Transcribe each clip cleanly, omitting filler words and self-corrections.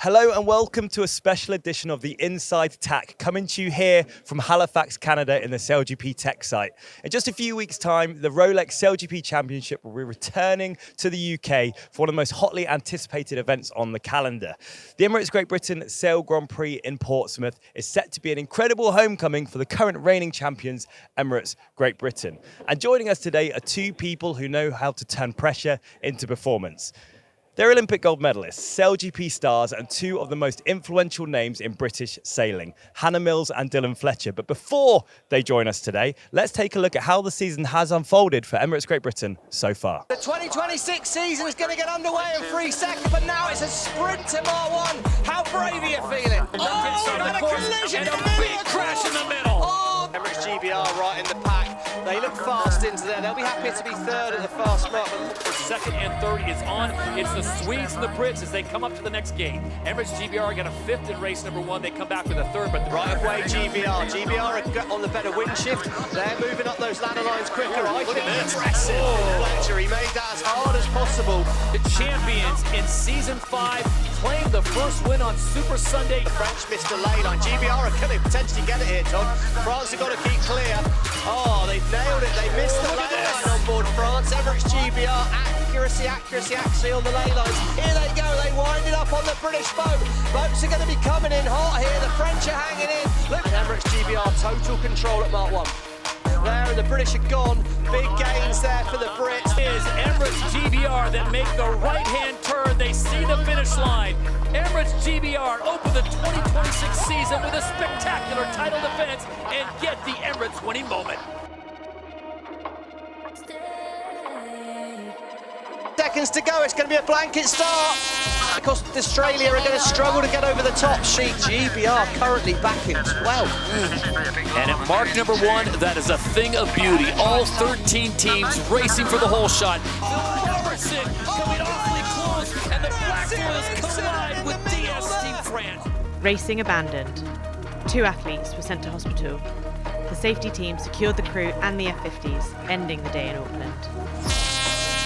Hello and welcome to a special edition of the Inside Tack, coming to you here from Halifax, Canada in the SailGP Tech site. In just a few weeks' time, the Rolex SailGP Championship will be returning to the UK for one of the most hotly anticipated events on the calendar. The Emirates Great Britain Sail Grand Prix in Portsmouth is set to be an incredible homecoming for the current reigning champions, Emirates Great Britain. And joining us today are two people who know how to turn pressure into performance. They're Olympic gold medalists, SailGP stars, and two of the most influential names in British sailing, Hannah Mills and Dylan Fletcher. But before they join us today, let's take a look at how the season has unfolded for Emirates Great Britain so far. The 2026 season is going to get underway in 3 seconds, but now it's a sprint to Mile 1. How brave are you feeling? Oh, we've had a collision in the middle. Big crash in the middle. Oh. Emirates GBR right in the pack. They look fast into there. They'll be happy to be third at the fast mark. For second and third is on. It's the Swedes and the Brits as they come up to the next gate. Emirates GBR got a fifth in race number 1. They come back with a third, but right away GBR. GBR are on the better wind shift. They're moving up those ladder lines quicker. I think impressive. Fletcher, he made that as hard as possible. The champions in season 5 claim the first win on Super Sunday. French missed the lay line. GBR are going to potentially get it here, Todd. France have got to keep clear. Oh, they've nailed it. They missed the lay line on board France. Emirates GBR, accuracy on the lay lines. Here they go. They wind it up on the British boat. Boats are going to be coming in hot here. The French are hanging in. Look, and Emirates GBR total control at Mark 1. There, and the British are gone. Big gains there for the Brits. It is Emirates GBR that make the right-hand turn. They see the finish line. Emirates GBR open the 2026 season with a spectacular title defense and get the Emirates winning moment. Seconds to go, it's going to be a blanket start. Because Australia are going to struggle to get over the top sheet. GBR currently back in 12. And at mark number 1, that is a thing of beauty. All 13 teams racing for the whole shot. Robertson coming awfully close, and the Black Bulls collide with DS Team France. Racing abandoned. 2 athletes were sent to hospital. The safety team secured the crew and the F-50s, ending the day in Auckland.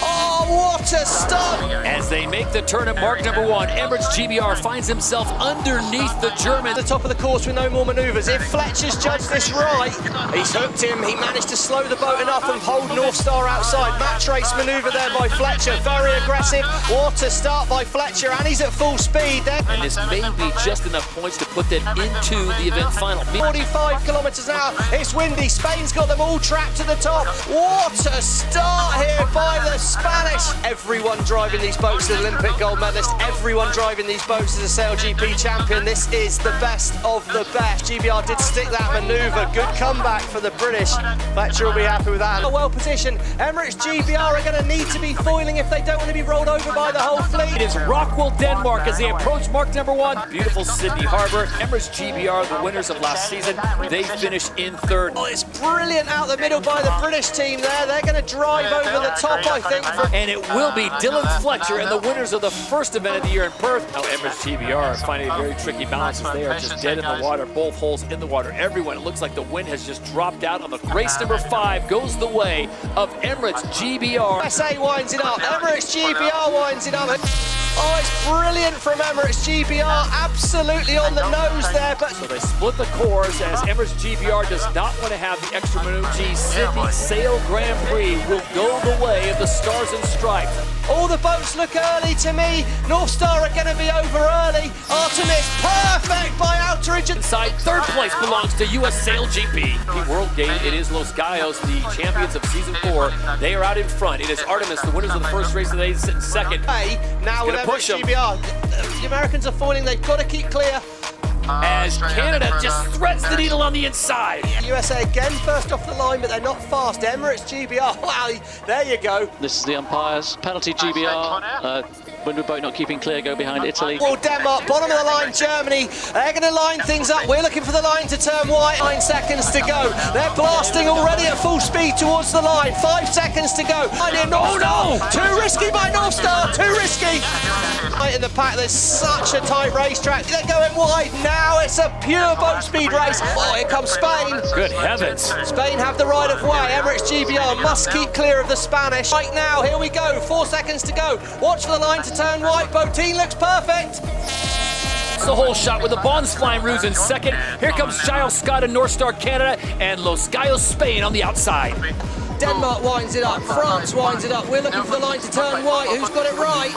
Oh, what a start! As they make the turn at mark number 1, Emirates GBR finds himself underneath the German. At the top of the course with no more manoeuvres. If Fletcher's judged this right, he's hooked him. He managed to slow the boat enough and hold North Star outside. Match race manoeuvre there by Fletcher. Very aggressive. What a start by Fletcher, and he's at full speed there. And this may be just enough points to put them into the event final. 45 kilometres an hour. It's windy. Spain's got them all trapped at the top. What a start here by the Spanish. Everyone driving these boats is an Olympic gold medalist. Everyone driving these boats is a SailGP champion. This is the best of the best. GBR did stick that manoeuvre. Good comeback for the British. Fletcher will be happy with that. Well positioned. Emirates GBR are going to need to be foiling if they don't want to be rolled over by the whole fleet. It is Rockwell, Denmark as they approach mark number 1. Beautiful Sydney Harbour. Emirates GBR, the winners of last season, they finish in 3rd. Oh, it's brilliant out the middle by the British team there. They're going to drive over the top, I think. And it will be Dylan Fletcher and the winners of the first event of the year in Perth. Now Emirates GBR are finding a very tricky balance as they are just dead in the water, both holes in the water. Everyone, it looks like the wind has just dropped out on the race number 5 goes the way of Emirates GBR. SA winds it up, Emirates GBR winds it up. Oh, it's brilliant from Emirates GBR, absolutely on the nose there. But so they split the course as Emirates GBR does not want to have the extra maneuver. Sydney Sail Grand Prix will go the way of the Stars and Stripes. All the boats look early to me. North Star are going to be over early. Artemis, perfect by Outeridge. Inside, 3rd place belongs to US SailGP. The World Gate, it is Los Gallos, the champions of season 4. They are out in front. It is Artemis, the winners of the first race of the day, sit in 2nd. Hey, now with Emirates GBR, the Americans are foiling. They've got to keep clear. As Canada just threads the needle on the inside. USA again first off the line, but they're not fast. Emirates GBR, wow, there you go. This is the umpires. Penalty GBR. Windward boat not keeping clear, go behind Italy. Well, Denmark, bottom of the line, Germany. They're going to line things up. We're looking for the line to turn white. 9 seconds to go. They're blasting already at full speed towards the line. 5 seconds to go. Oh no! Too risky by North Star, too risky. Right in the pack, there's such a tight racetrack. They're going wide now. It's a pure boat speed race. Oh, here comes Spain. Good heavens. Spain have the right of way. Emirates GBR must keep clear of the Spanish. Right now, here we go. 4 seconds to go. Watch for the line to turn white. Boatine looks perfect. That's the whole shot with the Bonds Flying Ruse in second. Here comes Giles Scott and North Star Canada and Los Gallos Spain on the outside. Denmark winds it up, France winds it up. We're looking for the line to turn white. Who's got it right?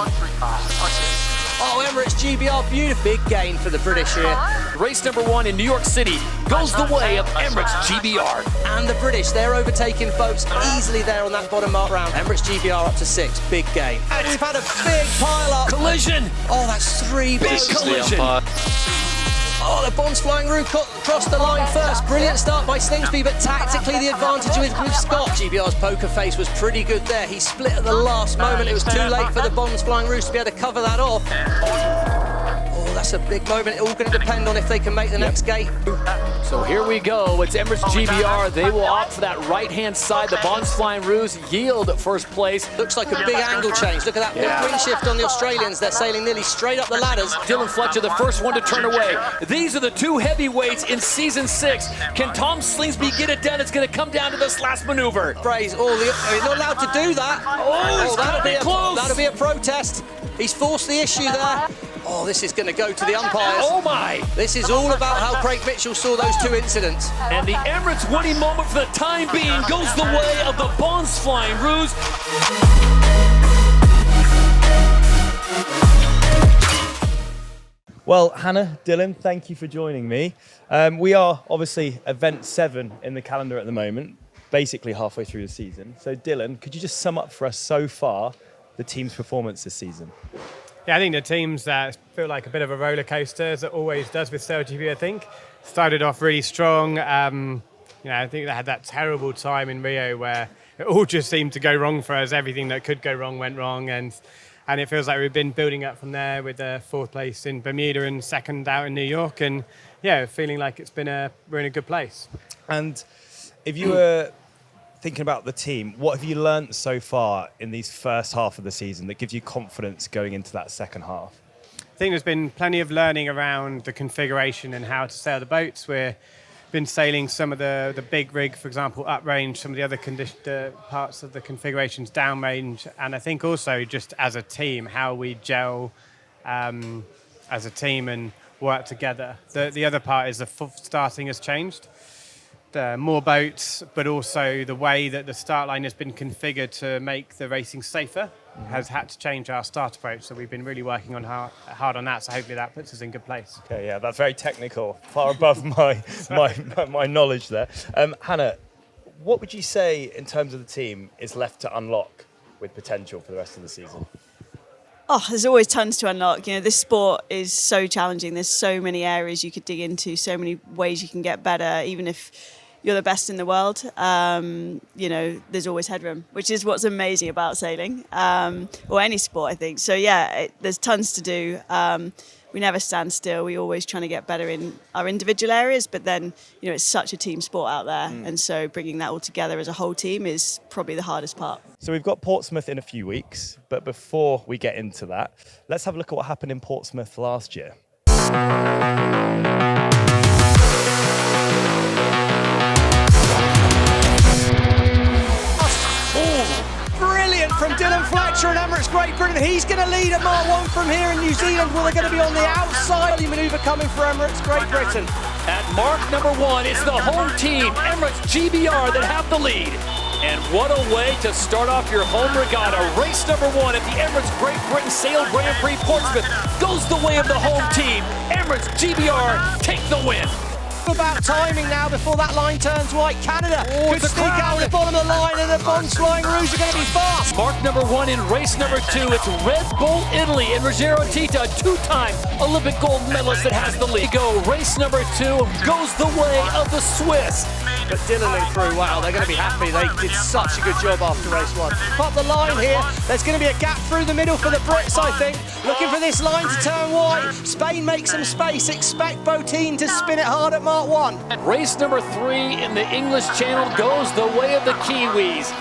Oh, Emirates GBR, beautiful. Big gain for the British here. Race number 1 in New York City goes the way of Emirates GBR. And the British, they're overtaking folks easily there on that bottom mark round. Emirates GBR up to 6, big gain. And we've had a big pile up. Collision! Oh, that's 3 Big boats. collision! Oh, the Bonds Flying Rue crossed the line first. Brilliant start by Slingsby, but tactically the advantage with Scott. GBR's poker face was pretty good there. He split at the last moment. It was too late for the Bonds Flying Rue to be able to cover that off. Oh, that's a big moment. It's all going to depend on if they can make the next gate. So here we go. It's Emirates GBR. They will opt for that right-hand side. The Bonds Flying Ruse yield at first place. Looks like a big angle change. Look at that big wind shift on the Australians. They're sailing nearly straight up the ladders. Dylan Fletcher, the first one to turn away. These are the 2 heavyweights in Season 6. Can Tom Slingsby get it done? It's going to come down to this last maneuver. Praise all the... He's not allowed to do that. Oh, that'll be a protest. He's forced the issue there. Oh, this is going to go to the umpires. Oh, my. This is all about how Craig Mitchell saw those 2 incidents. And the Emirates winning moment for the time being goes the way of the Bonds Flying Ruse. Well, Hannah, Dylan, thank you for joining me. We are obviously event 7 in the calendar at the moment, basically halfway through the season. So Dylan, could you just sum up for us so far the team's performance this season? Yeah, I think the teams feel like a bit of a roller coaster, as it always does with SailGP, I think. Started off really strong. I think they had that terrible time in Rio where it all just seemed to go wrong for us. Everything that could go wrong went wrong. And it feels like we've been building up from there with the 4th place in Bermuda and 2nd out in New York. And yeah, feeling like we're in a good place. And if you were thinking about the team, what have you learnt so far in these first half of the season that gives you confidence going into that second half? I think there's been plenty of learning around the configuration and how to sail the boats. We've been sailing some of the big rig, for example, uprange, some of the other parts of the configurations downrange, and I think also just as a team, how we gel as a team and work together. The other part is the starting has changed. More boats, but also the way that the start line has been configured to make the racing safer has had to change our start approach. So we've been really working on hard on that. So hopefully that puts us in good place. Okay, yeah, that's very technical, far above my knowledge there. Hannah, what would you say in terms of the team is left to unlock with potential for the rest of the season? Oh, there's always tons to unlock. You know, this sport is so challenging. There's so many areas you could dig into, so many ways you can get better, even if you're the best in the world. There's always headroom, which is what's amazing about sailing, or any sport, I think. So yeah, there's tons to do. We never stand still. We're always trying to get better in our individual areas, but then, it's such a team sport out there. And so bringing that all together as a whole team is probably the hardest part. So we've got Portsmouth in a few weeks, but before we get into that, let's have a look at what happened in Portsmouth last year. Brilliant from Dylan Fletcher and Emirates Great Britain. He's going to lead at Mark 1 from here in New Zealand. Well, they're going to be on the outside. The manoeuvre coming for Emirates Great Britain. At mark number 1, it's the home team, Emirates GBR, that have the lead. And what a way to start off your home regatta. Race number 1 at the Emirates Great Britain Sail Grand Prix Portsmouth goes the way of the home team. Emirates GBR take the win. About timing now before that line turns white. Canada could stick out the bottom of the line, and the Bonds Flying Ruse are going to be fast. Mark number 1 in race number 2. It's Red Bull Italy and Ruggero Tita, 2-time Olympic gold medalist that has the lead. Go race number 2 goes the way of the Swiss. But Dylan and crew, wow, they're going to be happy. They did such a good job after race 1. Up the line here. There's going to be a gap through the middle for the Brits, I think. Looking for this line to turn white. Spain makes some space. Expect Botine to spin it hard at Mark 1. Race number 3 in the English Channel goes the way of the Kiwis.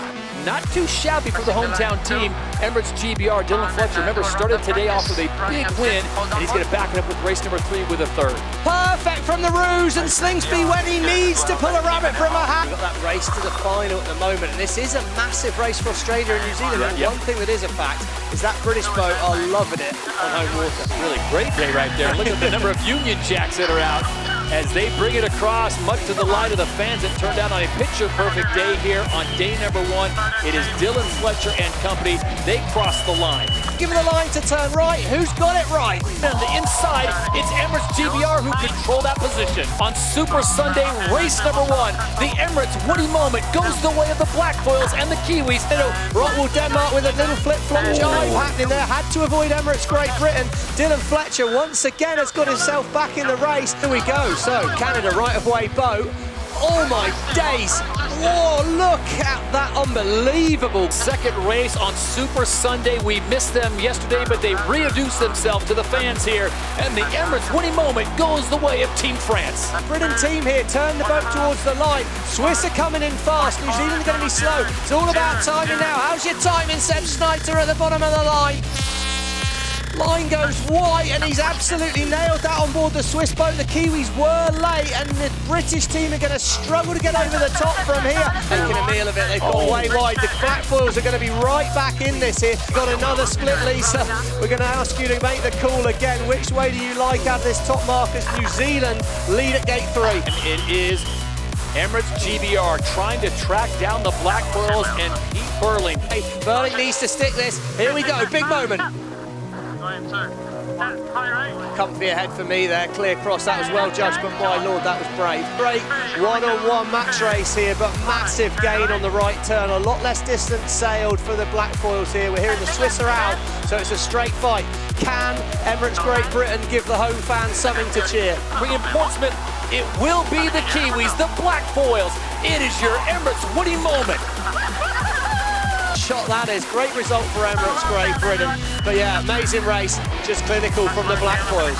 not too shabby for the hometown team. Emirates GBR, Dylan Fletcher, remember, started today off with a big win, and he's going to back it up with race number 3 with a third. Perfect from the Rouge, and Slingsby when he needs to pull a rabbit from a hat. We've got that race to the final at the moment, and this is a massive race for Australia and New Zealand. And one thing that is a fact is that British boat are loving it on home water. Really great day right there. Look at the number of Union Jacks that are out as they bring it across, much to the delight of the fans. It turned out on a picture-perfect day here on day number 1. It is Dylan Fletcher and company. They cross the line. Give it the line to turn right. Who's got it right? On the inside, it's Emirates GBR who control that position. On Super Sunday, race number 1, the Emirates Woody moment goes the way of the Blackfoils and the Kiwis. Rockwell Denmark with a little flip-flop jive happening there. Had to avoid Emirates Great Britain. Dylan Fletcher once again has got himself back in the race. Here we go. So Canada right-of-way boat. Oh my days. Whoa, look at that unbelievable. Second race on Super Sunday. We missed them yesterday, but they reintroduced themselves to the fans here. And the Emirates winning moment goes the way of Team France. Britain team here, turn the boat towards the line. Swiss are coming in fast. New Zealand are going to be slow. It's all about timing now. How's your timing, Seb Snyder at the bottom of the line? Line goes wide, and he's absolutely nailed that on board the Swiss boat. The Kiwis were late, and the British team are going to struggle to get over the top from here. Making a meal of it, they've gone way wide. The Blackfoils are going to be right back in this here. Got another split, Lisa. We're going to ask you to make the call again. Which way do you like out of this top markers? New Zealand lead at gate 3. And it is Emirates GBR trying to track down the Blackfoils and Pete Burling. Hey, Burling needs to stick this. Here we go, big moment. Comfy ahead for me there, clear cross, that was well judged, but my lord, that was brave. Great one-on-one match race here, but massive gain on the right turn, a lot less distance sailed for the Blackfoils here. We're hearing the Swiss are out, so it's a straight fight. Can Emirates Great Britain give the home fans something to cheer? Bringing Portsmouth, it will be the Kiwis, the Blackfoils. It is your Emirates Woody moment. Shot that is, great result for Emirates Great Britain, but yeah, amazing race, just clinical from the Blackfoils.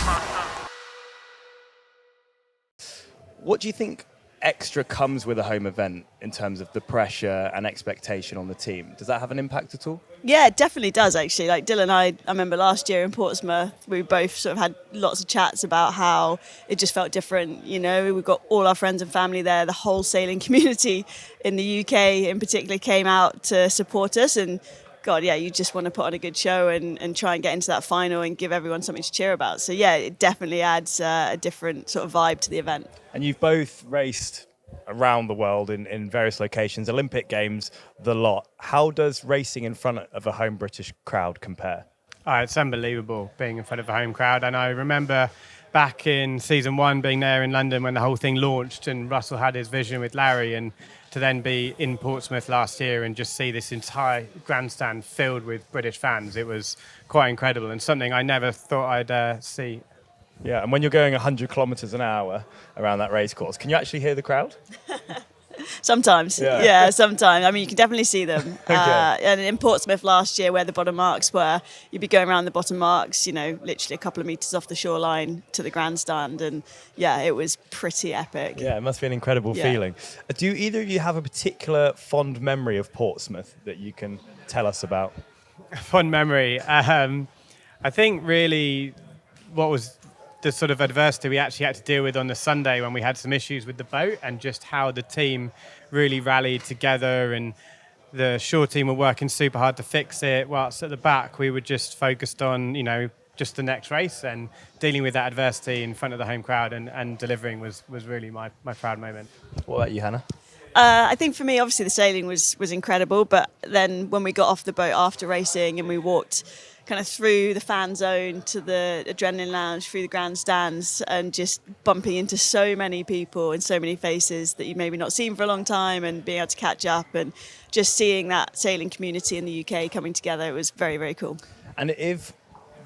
What do you think extra comes with a home event in terms of the pressure and expectation on the team? Does that have an impact at all? Yeah, it definitely does, actually. Like Dylan and I remember last year in Portsmouth, we both sort of had lots of chats about how it just felt different. You know, we've got all our friends and family there. The whole sailing community in the UK in particular came out to support us. And God, yeah, you just want to put on a good show and try and get into that final and give everyone something to cheer about. So yeah, it definitely adds a different sort of vibe to the event. And you've both raced around the world in various locations, Olympic Games, the lot. How does racing in front of a home British crowd compare? Oh, it's unbelievable being in front of a home crowd. And I remember back in season 1 being there in London when the whole thing launched and Russell had his vision with Larry, and to then be in Portsmouth last year and just see this entire grandstand filled with British fans. It was quite incredible and something I never thought I'd see. Yeah, and when you're going 100 kilometres an hour around that race course, can you actually hear the crowd? Sometimes, yeah, sometimes. I mean, you can definitely see them. Okay. And in Portsmouth last year, where the bottom marks were, you'd be going around the bottom marks, you know, literally a couple of metres off the shoreline to the grandstand. And yeah, it was pretty epic. Yeah, it must be an incredible feeling. Do either of you have a particular fond memory of Portsmouth that you can tell us about? Fond memory. I think really what was the sort of adversity we actually had to deal with on the Sunday when we had some issues with the boat, and just how the team really rallied together, and the shore team were working super hard to fix it, whilst at the back we were just focused on, you know, just the next race, and dealing with that adversity in front of the home crowd and delivering was really my proud moment. What about you, Hannah? I think for me, obviously the sailing was incredible, but then when we got off the boat after racing and we walked kind of through the fan zone to the adrenaline lounge, through the grandstands, and just bumping into so many people and so many faces that you've maybe not seen for a long time, and being able to catch up and just seeing that sailing community in the UK coming together, it was very, very cool. And if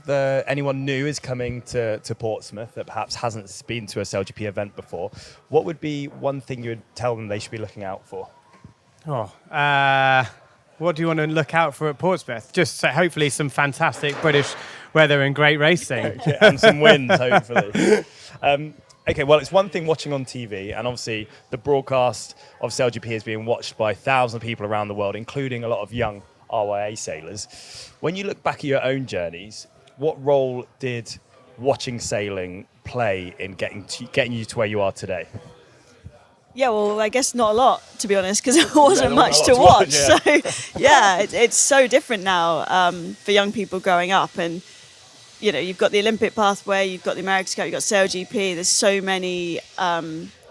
anyone new is coming to Portsmouth that perhaps hasn't been to a SailGP event before, what would be one thing you would tell them they should be looking out for? What do you want to look out for at Portsmouth? Just hopefully some fantastic British weather and great racing. And some wins, hopefully. Okay, well, it's one thing watching on TV, and obviously the broadcast of SailGP is being watched by thousands of people around the world, including a lot of young RYA sailors. When you look back at your own journeys, what role did watching sailing play in getting you to where you are today? Yeah, well, I guess not a lot, to be honest, because there wasn't Yeah, much not to a lot watch. to watch, yeah. So, yeah, it's so different now for young people growing up. And, you know, you've got the Olympic pathway, you've got the America's Cup, you've got SailGP. There's so many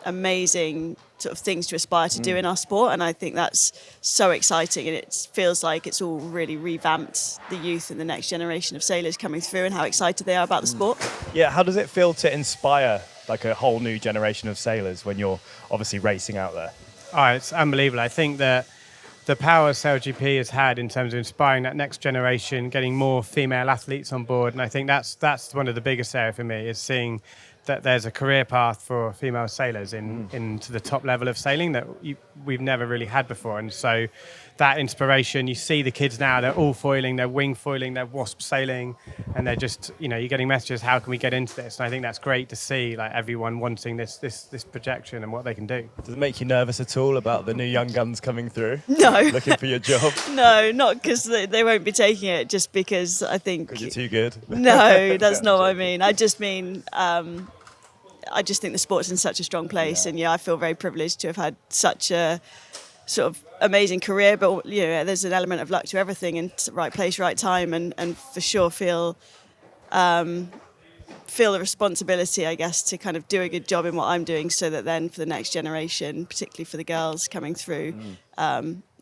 amazing sort of things to aspire to do in our sport. And I think that's so exciting. And it feels like it's all really revamped the youth and the next generation of sailors coming through and how excited they are about the sport. Yeah, how does it feel to inspire like a whole new generation of sailors when you're obviously racing out there? Oh, it's unbelievable. I think that the power SailGP has had in terms of inspiring that next generation, getting more female athletes on board, and I think that's one of the biggest areas for me, is seeing that there's a career path for female sailors into the top level of sailing that we've never really had before. And so that inspiration, you see the kids now, they're all foiling, they're wing foiling, they're wasp sailing, and they're just, you know, you're getting messages, how can we get into this? And I think that's great to see, like, everyone wanting this projection and what they can do. Does it make you nervous at all about the new young guns coming through? No. Looking for your job? No, not because they won't be taking it, just because I think... Because you're too good? No, that's not what I mean. I just mean... I just think the sport's in such a strong place, and I feel very privileged to have had such a sort of amazing career. But you know, there's an element of luck to everything, and right place, right time, and for sure feel the responsibility, I guess, to kind of do a good job in what I'm doing, so that then for the next generation, particularly for the girls coming through,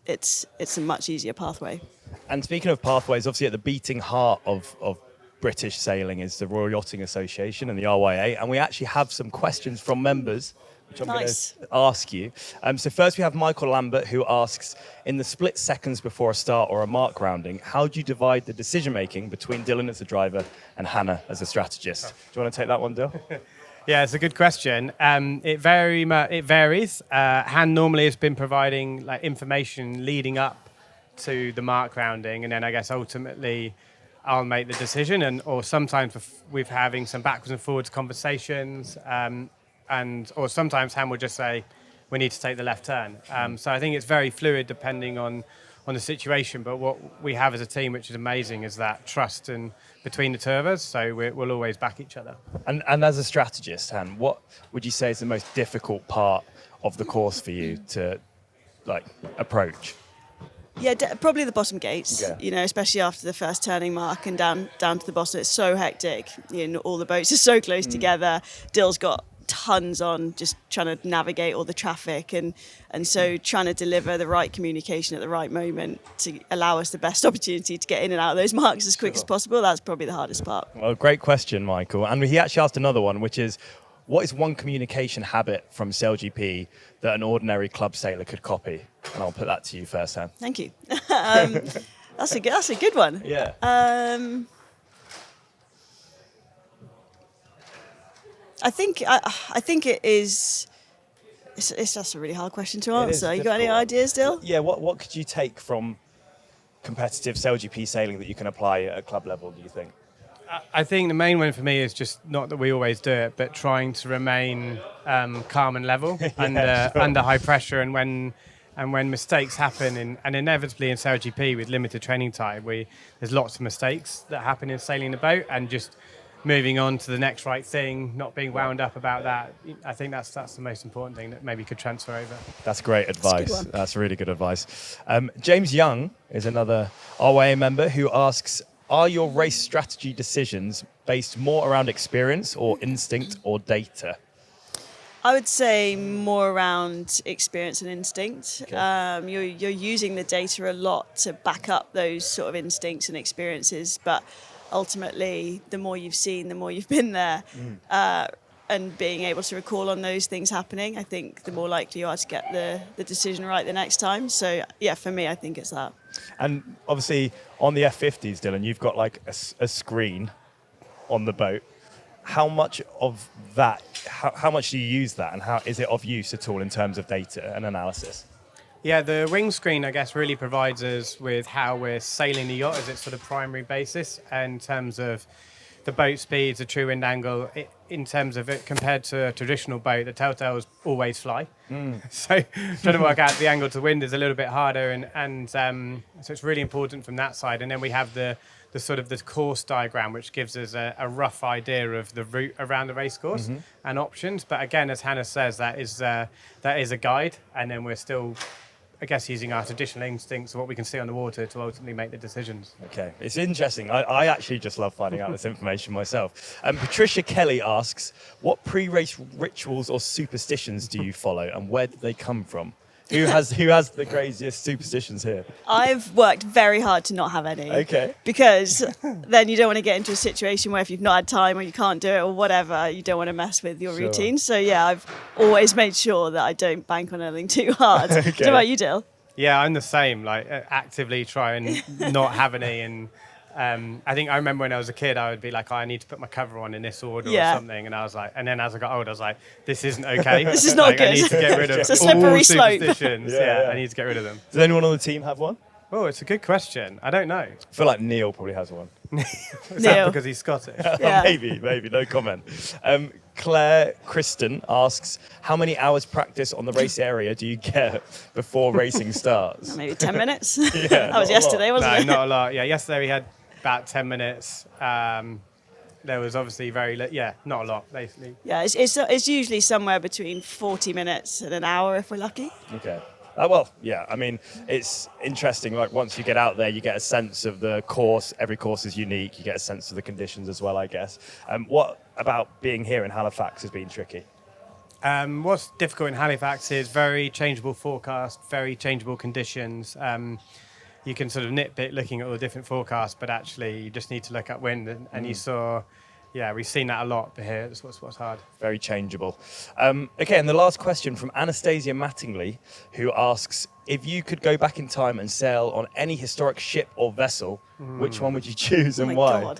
it's a much easier pathway. And speaking of pathways, obviously at the beating heart of British sailing is the Royal Yachting Association and the RYA, and we actually have some questions from members, which I'm going to ask you. So first we have Michael Lambert, who asks, in the split seconds before a start or a mark rounding, how do you divide the decision-making between Dylan as a driver and Hannah as a strategist? Do you want to take that one, Dylan? Yeah, it's a good question. It varies. Han normally has been providing like information leading up to the mark rounding, and then I guess ultimately I'll make the decision, or sometimes we're having some backwards and forwards conversations, or sometimes Han will just say, we need to take the left turn. So I think it's very fluid depending on the situation, but what we have as a team, which is amazing, is that trust between the two of us, so we'll always back each other. And as a strategist, Han, what would you say is the most difficult part of the course for you to approach? Yeah, probably the bottom gates, Yeah. you know, especially after the first turning mark and down to the bottom. It's so hectic. You know, all the boats are so close together. Dill's got tons on, just trying to navigate all the traffic and so trying to deliver the right communication at the right moment to allow us the best opportunity to get in and out of those marks as quick as possible. That's probably the hardest part. Well, great question, Michael. And he actually asked another one, which is, what is one communication habit from SailGP that an ordinary club sailor could copy? And I'll put that to you first, Han. Thank you. That's a good one. Yeah. I think it is. It's just a really hard question to answer. You got any ideas, Dill? Yeah. What could you take from competitive SailGP sailing that you can apply at a club level, do you think? I think the main one for me is just not that we always do it, but trying to remain calm and level under high pressure, and when mistakes happen, and inevitably in SailGP with limited training time, there's lots of mistakes that happen in sailing the boat, and just moving on to the next right thing, not being wound up about that. I think that's the most important thing that maybe could transfer over. That's great advice. That's really good advice. James Young is another RYA member who asks, are your race strategy decisions based more around experience or instinct or data? I would say more around experience and instinct. Okay. You're using the data a lot to back up those sort of instincts and experiences, but ultimately, the more you've seen, the more you've been there, and being able to recall on those things happening, I think the more likely you are to get the decision right the next time. So, yeah, for me, I think it's that. And obviously, on the F50s, Dylan, you've got like a screen on the boat. How much of that, how much do you use that, and how is it of use at all in terms of data and analysis? Yeah, the wing screen, I guess, really provides us with how we're sailing the yacht as its sort of primary basis in terms of the boat speeds, the true wind angle, in terms of it compared to a traditional boat, the telltales always fly. So trying to work out the angle to wind is a little bit harder, and so it's really important from that side. And then we have the sort of the course diagram, which gives us a rough idea of the route around the racecourse and options. But again, as Hannah says, that is a guide, and then we're still, I guess, using our traditional instincts of what we can see on the water to ultimately make the decisions. Okay, it's interesting. I actually just love finding out this information myself. Patricia Kelly asks, what pre-race rituals or superstitions do you follow, and where did they come from? Who has the craziest superstitions here? I've worked very hard to not have any. Okay. Because then you don't want to get into a situation where if you've not had time or you can't do it or whatever, you don't want to mess with your routine. So yeah, I've always made sure that I don't bank on anything too hard. Okay. What about you, Dill? Yeah, I'm the same. Like actively try and not have any. And I think I remember when I was a kid, I would be like, I need to put my cover on in this order or something. And I was like, and then as I got older, I was like, this isn't okay. This is not good. I need to get rid of It's a slippery all slope. superstitions. Yeah, I need to get rid of them. Does anyone on the team have one? Oh, it's a good question. I don't know. I feel like Neil probably has one. Is that because he's Scottish? Yeah. Maybe, no comment. Claire Kristen asks, how many hours practice on the race area do you get before racing starts? Maybe 10 minutes. Yeah, That was yesterday, wasn't No, it? not a lot. Yeah, yesterday we had about 10 minutes. There was obviously not a lot, basically. Yeah, it's usually somewhere between 40 minutes and an hour if we're lucky. Okay. Well, yeah, I mean, it's interesting. Like, once you get out there, you get a sense of the course. Every course is unique. You get a sense of the conditions as well, I guess. What about being here in Halifax has been tricky? What's difficult in Halifax is very changeable forecast, very changeable conditions. You can sort of nitpick looking at all the different forecasts, but actually you just need to look at wind. And you saw, we've seen that a lot here. That's what's hard. Very changeable. Okay, and the last question from Anastasia Mattingly, who asks, if you could go back in time and sail on any historic ship or vessel, which one would you choose and why? God.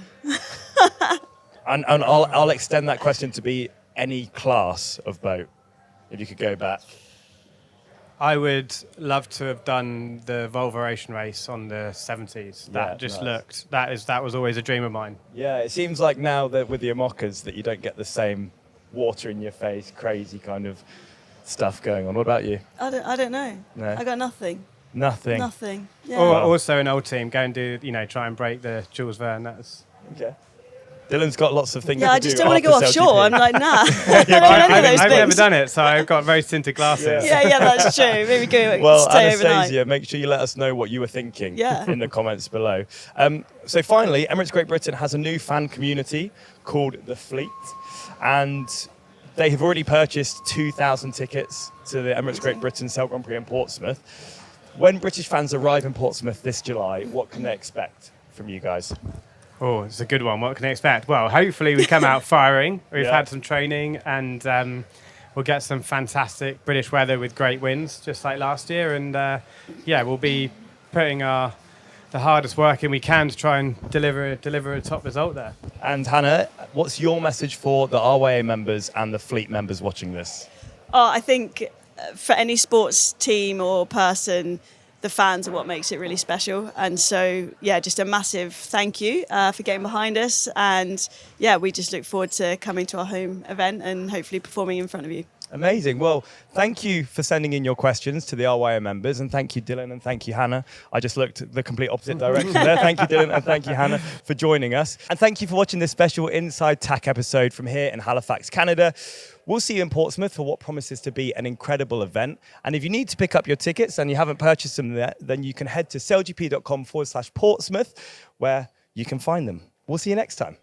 And I'll extend that question to be any class of boat, if you could go back. I would love to have done the Volvo Ocean Race on the 70s. That looked, that was always a dream of mine. Yeah, it seems like now that with the Amoccas that you don't get the same water in your face, crazy kind of stuff going on. What about you? I don't know. No? I got nothing. Nothing. Nothing. Yeah. Or also an old team, go and do, try and break the Jules Verne. That's. Okay. Dylan's got lots of things to Yeah, do. I just don't want to go after offshore. SailGP. I'm like, nah. I don't want any of those I've things. never done it, so I've got very tinted glasses. Yeah, that's true. Maybe go Well, stay Anastasia, overnight. make sure you let us know what you were thinking Yeah. in the comments below. So finally, Emirates Great Britain has a new fan community called The Fleet, and they have already purchased 2,000 tickets to the Emirates Great Britain Sail Grand Prix in Portsmouth. When British fans arrive in Portsmouth this July, what can they expect from you guys? Oh, it's a good one. What can they expect? Well, hopefully we come out firing. We've had some training, and we'll get some fantastic British weather with great winds, just like last year. And we'll be putting the hardest work in we can to try and deliver a top result there. And Hannah, what's your message for the RYA members and the Fleet members watching this? Oh, I think for any sports team or person, the fans are what makes it really special. And so, just a massive thank you for getting behind us. And we just look forward to coming to our home event and hopefully performing in front of you. Amazing. Well, thank you for sending in your questions to the RYA members, and thank you, Dylan, and thank you, Hannah. I just looked the complete opposite direction there. Thank you, Dylan, and thank you, Hannah, for joining us. And thank you for watching this special Inside Tack episode from here in Halifax, Canada. We'll see you in Portsmouth for what promises to be an incredible event. And if you need to pick up your tickets and you haven't purchased them yet, then you can head to sailgp.com/Portsmouth, where you can find them. We'll see you next time.